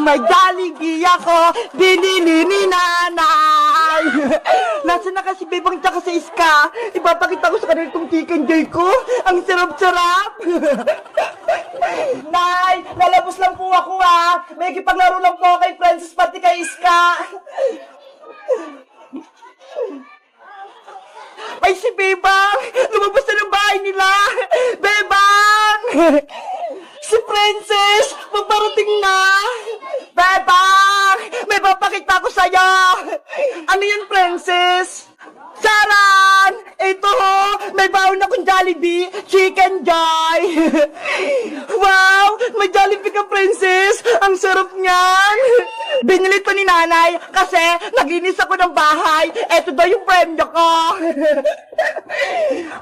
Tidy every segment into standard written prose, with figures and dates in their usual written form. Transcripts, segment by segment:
may Jollibee ako, binili ni nanay. Nasaan na kasi Bebang tsaka sa Iska? Ipapakita ko sa kanila itong chicken joy ko. Ang sarap-sarap. Nay, lalabos lang po ako ha. May kipaglaro lang po kay Princess pati kay Iska. Ay, si Bebang! Lumabas na ng bahay nila! Bebang! Si Princess! Magparating na! Bebang! May papakita ko sa'yo! Ano yun, Princess? Saran! Ito ho! May baon akong Jollibee! Chicken Joy! Wow! May Jollibee ka, Princess! Ang sarap niyan! Binili to ni nanay kasi naginis ako ng bahay. Ito daw yung premyo ko.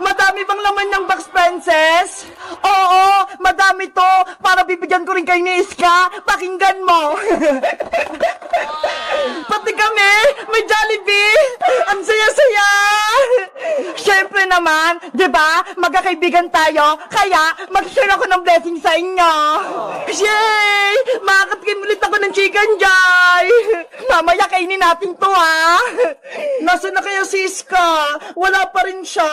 Madami bang laman ng box, Princess? Oo, madami to. Para bibigyan ko rin kayo ni Iska. Pakinggan mo. Pati kami, may Jollibee. Ang saya-saya. Syempre naman, di ba? Magkakaibigan tayo. Kaya, mag-share ako ng blessing sa inyo. Yay! Makakatikim ulit ako ng chicken joy. Mamaya kainin natin to, ha? Nasaan na kaya si Iska? Wala pa rin siya.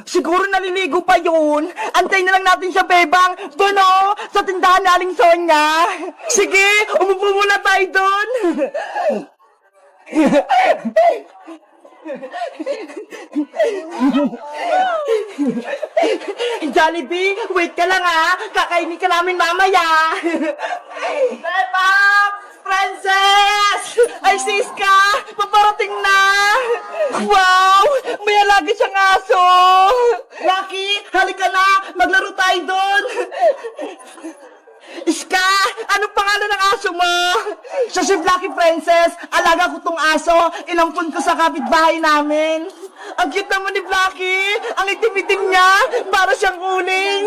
Siguro naliligo pa yun. Antayin na lang natin siya, Bebang. Doon, oh, sa tindahan ni Aling Sonia. Sige, umupo muna tayo doon. Jollibee, wait ka lang ha. Kakainin ka namin mamaya. Bebang! Princess! Ay, Siska! Paparating na! Wow! May alaga siyang aso! Lucky, halika na! Maglaro tayo doon! Iska! Anong pangalan ng aso mo? Siya si Blacky, Princess. Alaga ko tong aso. Inampun ko sa kapitbahay namin. Ang cute naman ni Blacky. Ang itim-itim niya. Para siyang uling.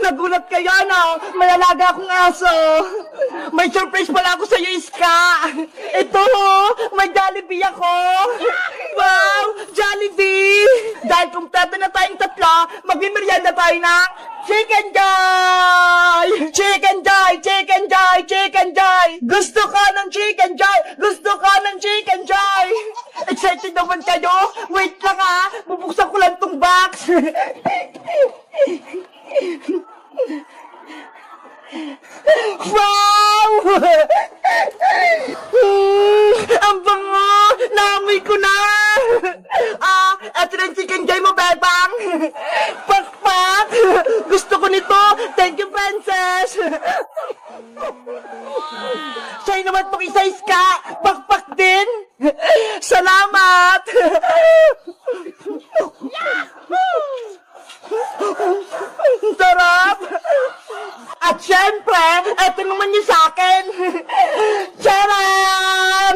Nagulat kayo, no? May alaga akong aso. May surprise pala ako sa'yo, Iska. Ito, may Jollibee ako. Wow! Jollibee! Dahil kumpleto na tayong tatlo, magmimerienda tayo ng Chicken Joy! Chicken Joy! Chicken Joy! Chicken Joy! Gusto ka ng Chicken Joy! Gusto ka ng Chicken Joy! Excited naman kayo? Wait lang ha! Bubuksan ko lang tong box! Wow! Ang bango! Naamoy ko na! Eto na yung Chicken Joy mo, Bebang! Pakpak! Gusto ko nito! Thank you, Princess! Sa'yo naman itong isa, Iska! Pakpak din! Salamat! Sarap! At syempre, eto naman yung sa'kin! Charan!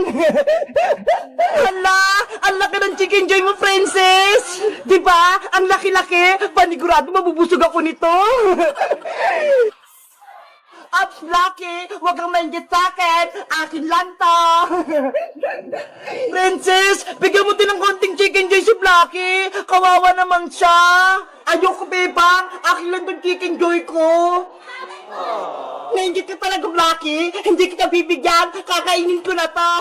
Hala! Ang laki ng Chicken Joy mo, Princess! Diba? Ang laki-laki! Panigurado mabubusog ako nito! Ups, Lucky! Huwag kang mainggit sa'kin! Akin lang to! Princess! Bigyan mo din ng konting Chicken Joy si Lucky! Kawawa naman siya! Ayoko, Bebang! Akin lang tong Chicken Joy ko! Nainggit ka talaga, Lucky! Hindi kita bibigyan! Kakainin ko na to!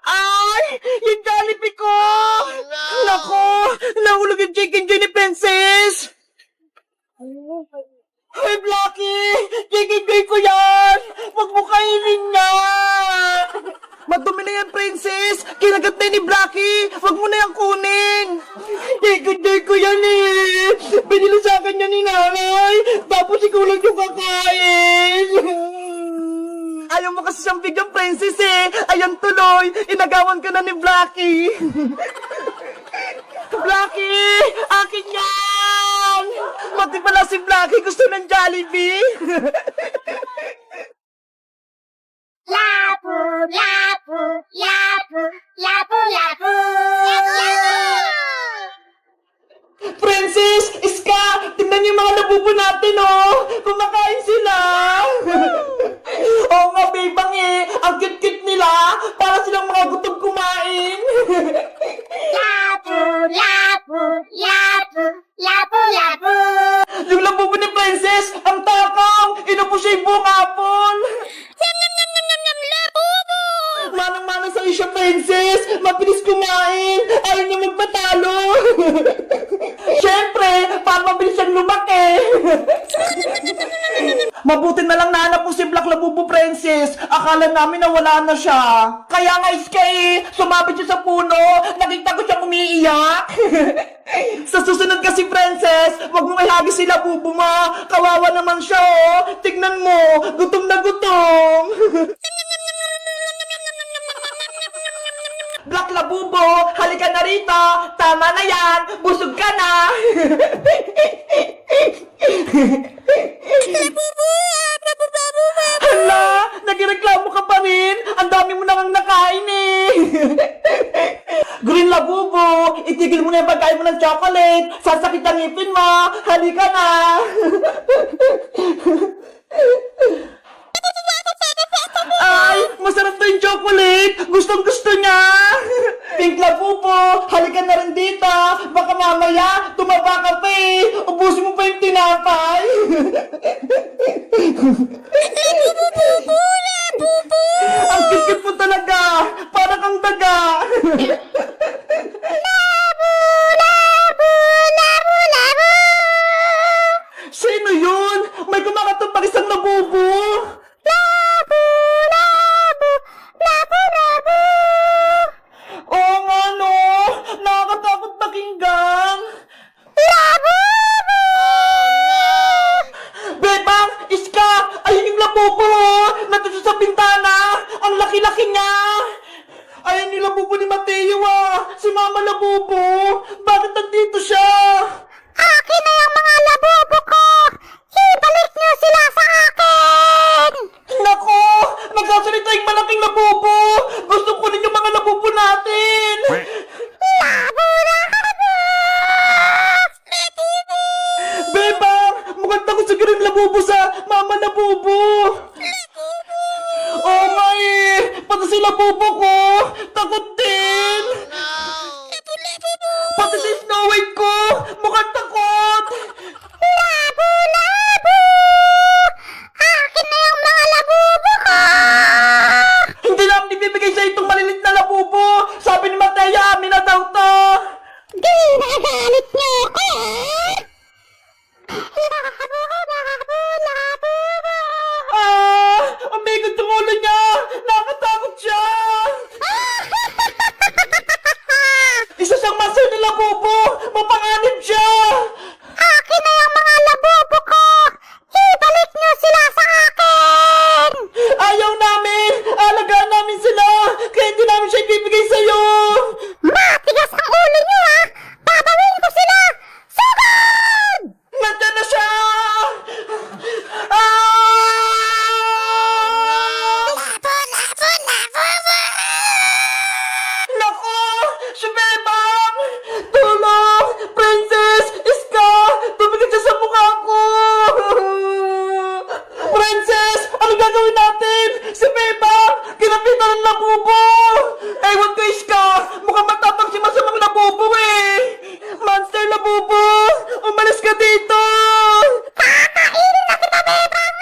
Ay! Yung Jollibee ko! Naku! Nahulog yung Chicken Joy ni Princess! Hey, Blacky! Chicken Joy ko yan! Huwag mo kainin niya! Madumi na yan, Princess! Kinagat na ni Blacky! Huwag mo na yan kunin! Chicken Joy ko yan eh! Binili sa akin yan ni nanay! Tapos ikaw lang yung kakain! Ayaw mo kasi siyang bigyan, Princess eh! Ayan tuloy! Inagawan ka na ni Blacky! Blacky! Akin yan! Mati pala si Blacky gusto ng Jollibee! Lapu, lapu, lapu, lapu, lapu. Princess! Iska! Tingnan niyo yung mga labubo natin, oh! Kumakain sila! Oo nga, Bebang eh! Ang cute-cute nila! Para silang mga gutom kumain! Lapu, lapu, lapu, lapu, lapu. Yung labubo ni Princess! Ang takaw! kumain. Ayaw niya magpatalo. Siyempre, para mabilis siyang lumaki. Mabuti na lang nahanap ko si Black Labubu Princess. Akala namin na wala na siya. Kaya nga Sky, sumabit siya sa puno. Nakita ko siyang umiiyak. Sa susunod kasi Princess, wag mo ihagi si Labubu ma. Kawawa naman siya oh. Tignan mo, gutom na gutom. Black Labubo, halika na rito. Tama na yan, busog ka na. Hala, nagreklamo ka pa rin. Ang dami mo nang nakain eh. Green Labubo, itigil mo na yung pagkain mo ng chocolate. Sasakit ang ngipin mo. Halika na. Ay, masarap to yung chocolate. Gustong gusto niya. Pink Labubo, halika na rin dito. Baka mamaya, tumaba ka pa eh. Ubusin mo pa yung tinapay. Ang kikit mo talaga. Para kang daga. Sino yun? May kumakatok pa isang labubo. Oo nga no. Nakakatakot pakinggan. Bebang! Iska! Ayun yung labubo! Natuto sa bintana! Ang laki-laki niya! Ayun yung labubo ni Mateo ah! Si Mama Labubo! Bakit nandito siya? Akin na yung mga labubo ko! Ibalik niyo sila sa akin! Nako! Nagsasalita yung malaking labubo! Gusto ko rin yung mga labubo natin! Bebang! Mukhang takot sa green labubo sa Mama Labubo! Oo nga eh! Pati si labubo ko! Takot din! Pati si Snow White ko! Mukhang takot! Akin na yung mga labubo ko! Hindi namin ibibigay sa itong malilit na labubo! Sabi ni Mateo, amin na daw to! Ginagalit niyo ako! Ah! Ang bigot ng ulo niya! Nakatakot siya! Isa siyang master na labubo! Mapanganib siya! Akin na yung mga labubo ko! Ibalik niyo sila sa akin! Ayaw namin! Alagaan namin sila! Kaya hindi namin siya ibibigay sa'yo! Matigas ang ulo niyo ha! Babawin ko sila! Sugod! Nandiyan na siya! Ah! Nako! Si Bebang! Tulong! Princess! Iska! Tumigil siya sa mukha ko! Princess! Ano gagawin natin? Si Bebang! Kinapitan ng labubo! Ewan ko, Iska! Mukhang matapang si masamang labubo eh! Monster labubo! Umalis ka dito! Kakainin na kita, Bebang!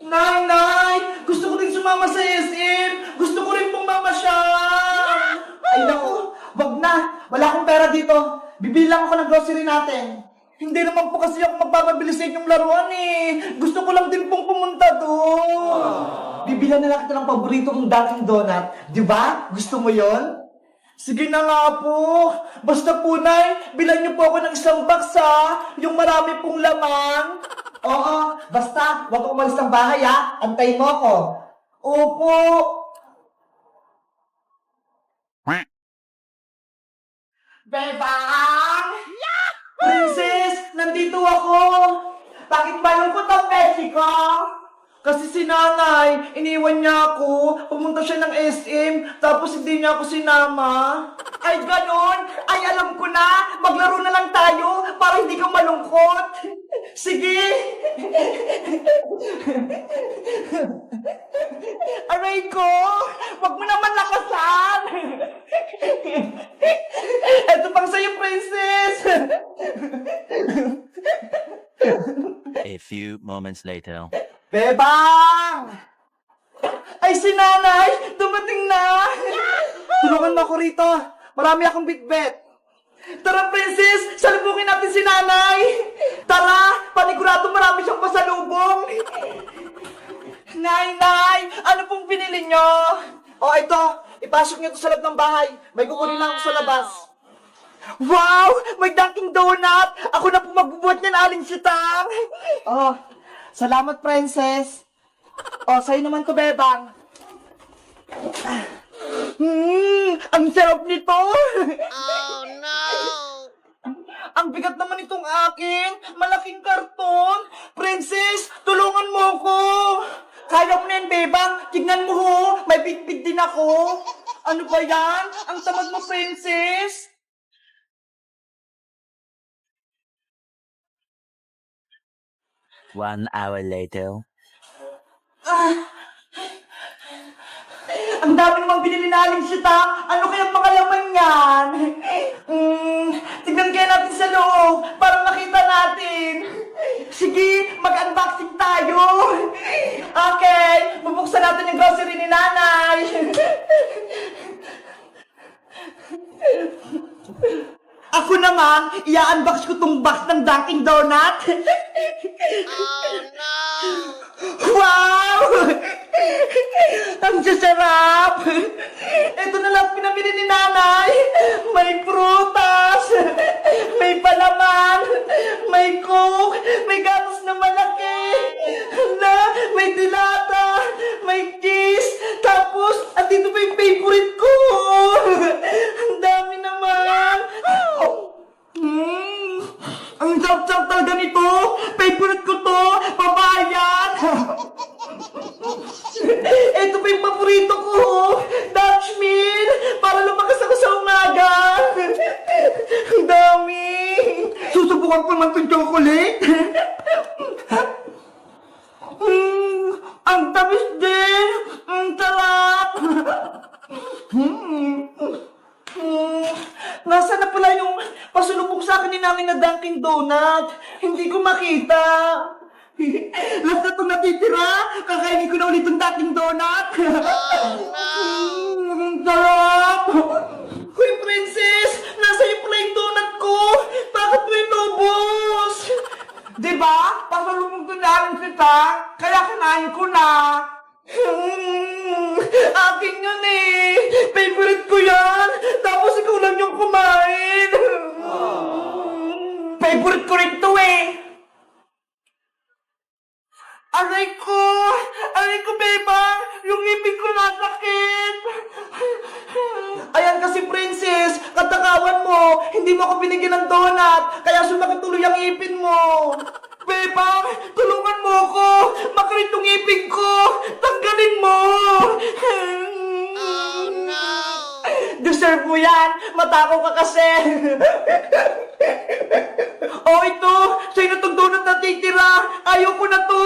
Nay! Nay! Gusto ko rin sumama sa SM! Gusto ko rin pong mamasyal! Ay naku! Wag na! Wala akong pera dito! Bibili lang ako ng grocery natin! Hindi naman po kasi ako magpapabili sa inyong laruan eh! Gusto ko lang din pong pumunta doon! Bibilan na lang kita ng paborito kong Dunkin' Donut. Di ba? Gusto mo yon? Sige na nga po! Basta po, Nay, bilan niyo po ako ng isang box ha! Yung marami pong laman! Oo, basta, wag kang umalis ng bahay ha! Antayin mo ako! Opo! Bebang! Princess, nandito ako! Bakit malungkot ang Messi ko? Kasi si nanay, iniwan niya ako, pumunta siya ng SM, tapos hindi niya ako sinama. Ay, ganon! Ay, alam ko na! Maglaro na lang tayo para hindi ka malungkot! Sige! Aray ko! Wag mo naman lakasan! Ito pang sa'yo, princess! A few moments later. Bebang! Ay, Ay, si nanay! Dumating na! Tulungan mo ako rito. Marami akong bitbit. Tara, princess! Salubungin natin si nanay! Tara! Panigurado marami siyang pasalubong! Nay! Ano pong pinili nyo? O, ito. Ipasok niyo to sa loob ng bahay. May kukunin lang ako sa labas. Wow! May Dunkin' Donut! Ako na po magbubuhat niyan, Aling Sitang! Oh, salamat, princess. Oh, sa'yo naman to, Bebang. Ang sarap nito! Oh no! Ang bigat naman itong akin! Malaking karton! Princess, tulungan mo ko! Kaya mo na yan, Bebang! Tignan mo ho! May bitbit din ako! Ano ba yan? Ang tamad mo, princess! One hour later. Ang dami namang binili na Aling Sita! Ano kayang mga laman yan? Tignan kaya natin sa loob para makita natin. Sige, mag-unboxing tayo. Okay, bubuksan natin yung grocery ni nanay. Ako naman, i-unbox ko tong box ng Dunkin' Donut. Oh no! Wow! Ang sasarap! Ito na lang pinamili ni nanay. May prutas, may palaman, may coke, may gatas na malaki, may dilata, may cheese, tapos, at dito pa yung favorite ko. Ang dami naman. Ang sarap-sarap talaga nito. Favorite ko to. Papayan. Ito pa yung paborito ko. Dutch Mill. Para lumakas ako sa umaga. Ang dami. Susubukan ko naman itong chocolate. Ang tamis din. Ang sarap. Nasaan na pala yung pasulubong sa akin ni namin na Dunkin' Donut? Hindi ko makita. Last na itong natitira. Kakainin ko na ulit yung Dunkin' Donut. Ang sarap. Hoy, princess! Nasa'yo pala yung donut ko. Bakit mo inubos? Diba? Pasulubong ko na aking kita. Kaya kinain ko na. Akin yun eh! Favorite ko yan! Tapos ikaw lang yung kumain! Favorite ko rin to eh! Aray ko! Aray ko, Bebang! Yung ngipin ko nasakit! Ayan kasi, princess! Katakawan mo! Hindi mo ako binigyan ng donut! Kaya sumakit tuloy ang ngipin mo! Bebang! Tulungan mo ako! Makalit yung ngipin ko! Tanggalin mo! Oh no! Deserve mo yan! Matakaw ka kasi! Oh, ito! Sa'yo na itong donut na titira! Ayaw ko na to!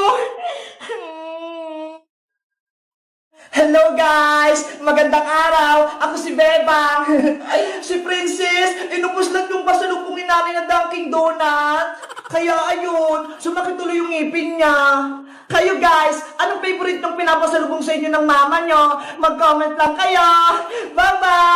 Hello guys! Magandang araw! Ako si Bebang! Si Princess, inupos lang yung pasalubungin namin na Dunkin' Donut. Kaya ayun, sumakit tuloy yung ngipin niya. Kayo guys, anong favorite ng pinapasalubong sa inyo ng mama nyo? Mag-comment lang kayo! Bye-bye!